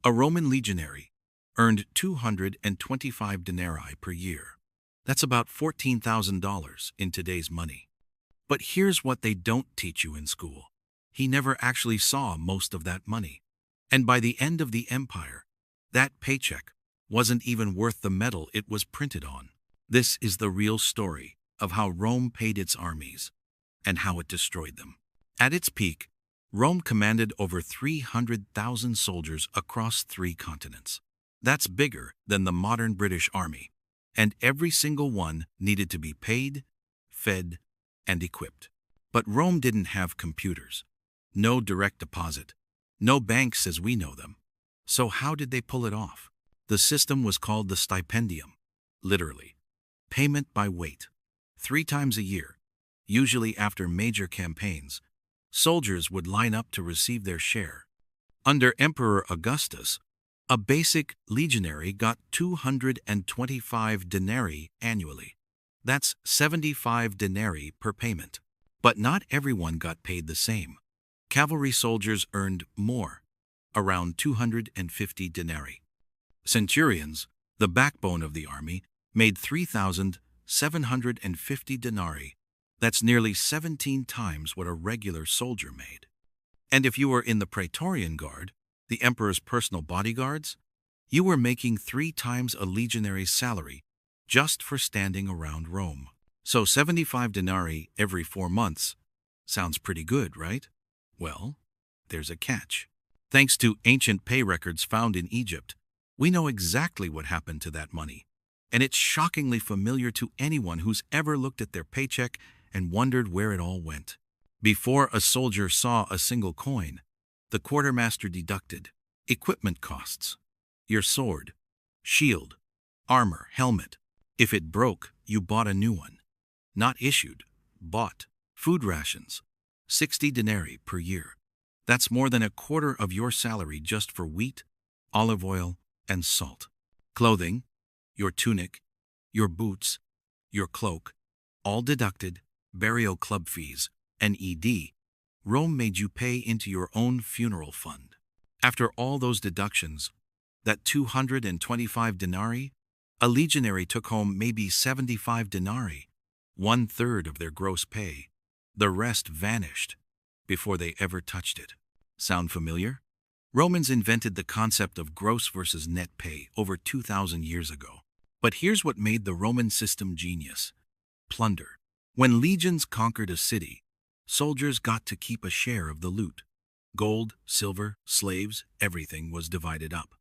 A Roman legionary earned 225 denarii per year. That's about $14,000 in today's money. But here's what they don't teach you in school. He never actually saw most of that money. And by the end of the empire, that paycheck wasn't even worth the metal it was printed on. This is the real story of how Rome paid its armies and how it destroyed them. At its peak, Rome commanded over 300,000 soldiers across 3 continents. That's bigger than the modern British Army, and every single one needed to be paid, fed, and equipped. But Rome didn't have computers, no direct deposit, no banks as we know them. So how did they pull it off? The system was called the Stipendium, literally, payment by weight. 3 times a year, usually after major campaigns, soldiers would line up to receive their share. Under Emperor Augustus, a basic legionary got 225 denarii annually. That's 75 denarii per payment. But not everyone got paid the same. Cavalry soldiers earned more, around 250 denarii. Centurions, the backbone of the army, made 3,750 denarii. That's nearly 17 times what a regular soldier made. And if you were in the Praetorian Guard, the emperor's personal bodyguards, you were making 3 times a legionary's salary just for standing around Rome. So 75 denarii every 4 months sounds pretty good, right? Well, there's a catch. Thanks to ancient pay records found in Egypt, we know exactly what happened to that money. And it's shockingly familiar to anyone who's ever looked at their paycheck and wondered where it all went. Before a soldier saw a single coin, the quartermaster deducted equipment costs, your sword, shield, armor, helmet. If it broke, you bought a new one. Not issued, bought. Food rations, 60 denarii per year. That's more than a quarter of your salary just for wheat, olive oil, and salt. Clothing, your tunic, your boots, your cloak, all deducted, burial club fees, and ED. Rome made you pay into your own funeral fund. After all those deductions, that 225 denarii, a legionary took home maybe 75 denarii, 1/3 of their gross pay. The rest vanished before they ever touched it. Sound familiar? Romans invented the concept of gross versus net pay over 2,000 years ago. But here's what made the Roman system genius: plunder. When legions conquered a city, soldiers got to keep a share of the loot. Gold, silver, slaves, everything was divided up.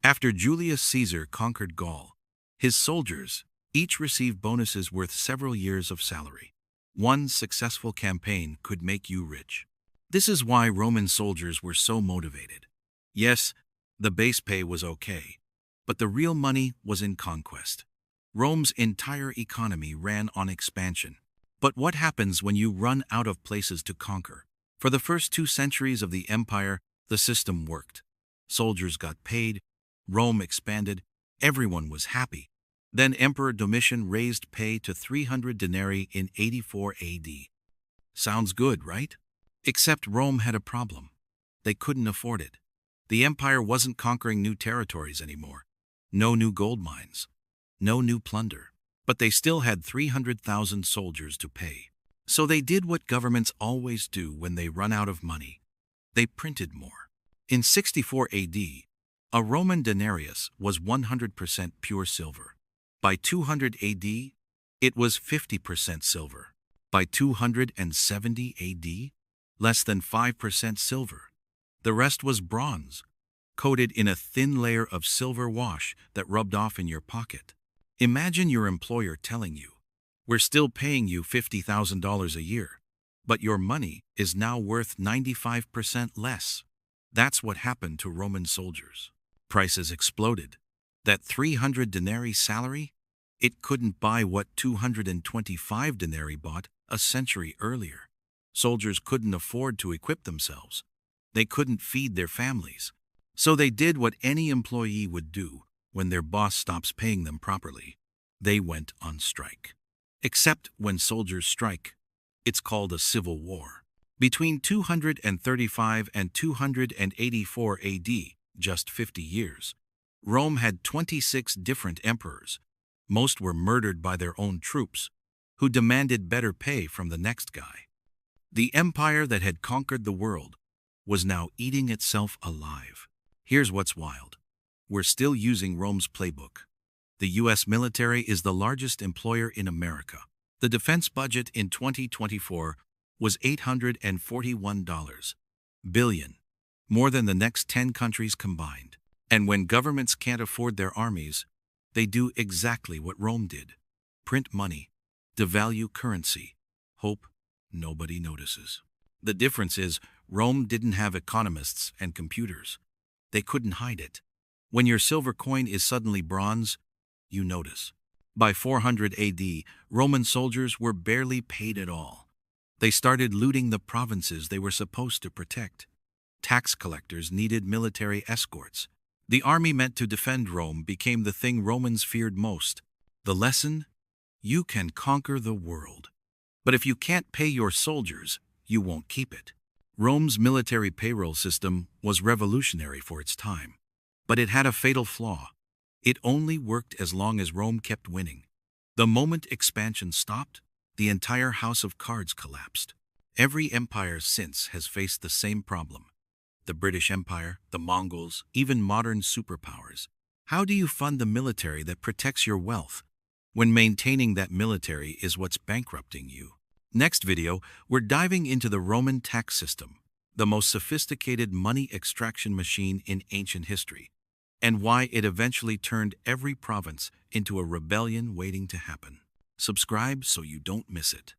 After Julius Caesar conquered Gaul, his soldiers each received bonuses worth several years of salary. One successful campaign could make you rich. This is why Roman soldiers were so motivated. Yes, the base pay was okay, but the real money was in conquest. Rome's entire economy ran on expansion. But what happens when you run out of places to conquer? For the first 2 centuries of the empire, the system worked. Soldiers got paid, Rome expanded, everyone was happy. Then Emperor Domitian raised pay to 300 denarii in 84 AD. Sounds good, right? Except Rome had a problem. They couldn't afford it. The empire wasn't conquering new territories anymore. No new gold mines. No new plunder. But they still had 300,000 soldiers to pay. So they did what governments always do when they run out of money. They printed more. In 64 AD, a Roman denarius was 100% pure silver. By 200 AD, it was 50% silver. By 270 AD, less than 5% silver. The rest was bronze, coated in a thin layer of silver wash that rubbed off in your pocket. Imagine your employer telling you, "We're still paying you $50,000 a year, but your money is now worth 95% less." That's what happened to Roman soldiers. Prices exploded. That 300 denarii salary, it couldn't buy what 225 denarii bought a century earlier. Soldiers couldn't afford to equip themselves. They couldn't feed their families. So they did what any employee would do when their boss stops paying them properly. They went on strike. Except when soldiers strike, it's called a civil war. Between 235 and 284 AD, just 50 years. Rome had 26 different emperors. Most were murdered by their own troops, who demanded better pay from the next guy. The empire that had conquered the world was now eating itself alive. Here's what's wild. We're still using Rome's playbook. The U.S. military is the largest employer in America. The defense budget in 2024 was $841 billion, more than the next 10 countries combined. And when governments can't afford their armies, they do exactly what Rome did: print money, devalue currency, hope nobody notices. The difference is, Rome didn't have economists and computers. They couldn't hide it. When your silver coin is suddenly bronze, you notice. By 400 AD, Roman soldiers were barely paid at all. They started looting the provinces they were supposed to protect. Tax collectors needed military escorts. The army meant to defend Rome became the thing Romans feared most. The lesson? You can conquer the world. But if you can't pay your soldiers, you won't keep it. Rome's military payroll system was revolutionary for its time. But it had a fatal flaw. It only worked as long as Rome kept winning. The moment expansion stopped, the entire house of cards collapsed. Every empire since has faced the same problem. The British Empire, the Mongols, even modern superpowers. How do you fund the military that protects your wealth when maintaining that military is what's bankrupting you? Next video, we're diving into the Roman tax system, the most sophisticated money extraction machine in ancient history, and why it eventually turned every province into a rebellion waiting to happen. Subscribe so you don't miss it.